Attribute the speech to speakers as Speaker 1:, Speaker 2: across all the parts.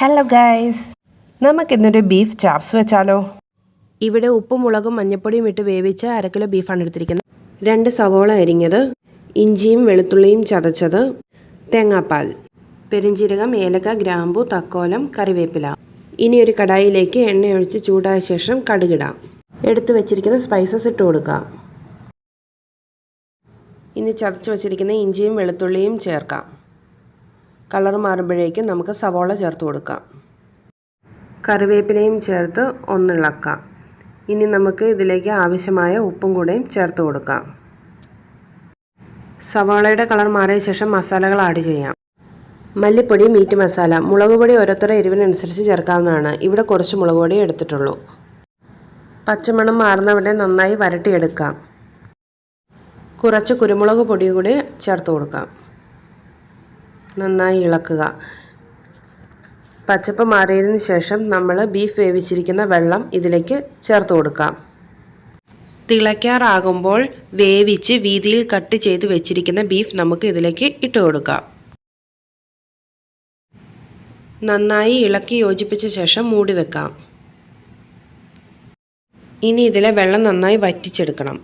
Speaker 1: Hello guys, നമുക്കിന്നൊരു beef chops വെച്ചാലോ. ഇവിടെ ഉപ്പും മുളകും മഞ്ഞൾപ്പൊടിയും ഇട്ട് വേവിച്ച് 1/2 കിലോ ബീഫാണ് എടുത്തിരിക്കുന്നത്. 2 സവോള അരിഞ്ഞത്, ഇഞ്ചിയും വെളുത്തുള്ളിയും ചതച്ചത്, തേങ്ങാപ്പാൽ, പെരിഞ്ചീരകം, ഏലക്ക, ഗ്രാമ്പു, തക്കോലം, കറിവേപ്പില. ഇനി ഒരു കടായിലേക്ക് എണ്ണയൊഴിച്ച് ചൂടായ ശേഷം കടുകിടാം. എടുത്തു വെച്ചിരിക്കുന്ന സ്പൈസസ് ഇട്ട് കൊടുക്കാം. ഇനി ചതച്ച് വെച്ചിരിക്കുന്ന ഇഞ്ചിയും വെളുത്തുള്ളിയും ചേർക്കാം. കളർ മാറുമ്പോഴേക്കും നമുക്ക് സവോള ചേർത്ത് കൊടുക്കാം. കറിവേപ്പിലയും ചേർത്ത് ഒന്നിളക്കാം. ഇനി നമുക്ക് ഇതിലേക്ക് ആവശ്യമായ ഉപ്പും കൂടെയും ചേർത്ത് കൊടുക്കാം. സവോളയുടെ കളർ മാറിയ ശേഷം മസാലകൾ ആഡ് ചെയ്യാം. മല്ലിപ്പൊടി, മീറ്റ് മസാല, മുളക് പൊടി ഓരോരുത്തരുടെ എരിവിനനുസരിച്ച് ചേർക്കാവുന്നതാണ്. ഇവിടെ കുറച്ച് മുളക് പൊടി എടുത്തിട്ടുള്ളൂ. പച്ചമണം മാറുന്നവിടെ നന്നായി വരട്ടിയെടുക്കാം. കുറച്ച് കുരുമുളക് പൊടി കൂടി ചേർത്ത് കൊടുക്കാം. നന്നായി ഇളക്കുക. പച്ചപ്പ് മാറിയതിന് ശേഷം നമ്മൾ ബീഫ് വേവിച്ചിരിക്കുന്ന വെള്ളം ഇതിലേക്ക് ചേർത്ത് കൊടുക്കാം. തിളയ്ക്കാറാകുമ്പോൾ വേവിച്ച് വീതിയിൽ കട്ട് ചെയ്ത് വെച്ചിരിക്കുന്ന ബീഫ് നമുക്ക് ഇതിലേക്ക് ഇട്ട് കൊടുക്കാം. നന്നായി ഇളക്കി യോജിപ്പിച്ച ശേഷം മൂടി വെക്കാം. ഇനി ഇതിലെ വെള്ളം നന്നായി വറ്റിച്ചെടുക്കണം.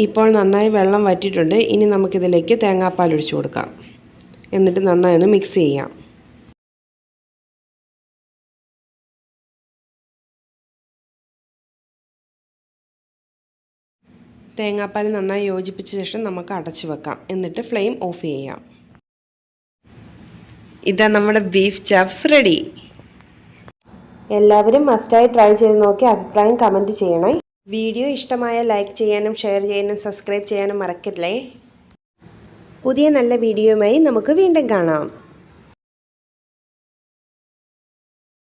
Speaker 1: ഇപ്പോൾ നന്നായി വെള്ളം വറ്റിയിട്ടുണ്ട്. ഇനി നമുക്കിതിലേക്ക് തേങ്ങാപ്പാൽ ഒഴിച്ചു കൊടുക്കാം. എന്നിട്ട് നന്നായി ഒന്ന് മിക്സ് ചെയ്യാം. തേങ്ങാപ്പാൽ നന്നായി യോജിപ്പിച്ച ശേഷം നമുക്ക് അടച്ചു വെക്കാം. എന്നിട്ട് ഫ്ലെയിം ഓഫ് ചെയ്യാം. ഇതാ നമ്മുടെ ബീഫ് ചാപ്സ് റെഡി. എല്ലാവരും മസ്റ്റായി ട്രൈ ചെയ്ത് നോക്കി അഭിപ്രായം കമൻറ്റ് ചെയ്യണേ. വീഡിയോ ഇഷ്ടമായ ലൈക്ക് ചെയ്യാനും ഷെയർ ചെയ്യാനും സബ്സ്ക്രൈബ് ചെയ്യാനും മറക്കല്ലേ. പുതിയ നല്ല വീഡിയോയുമായി നമുക്ക് വീണ്ടും കാണാം.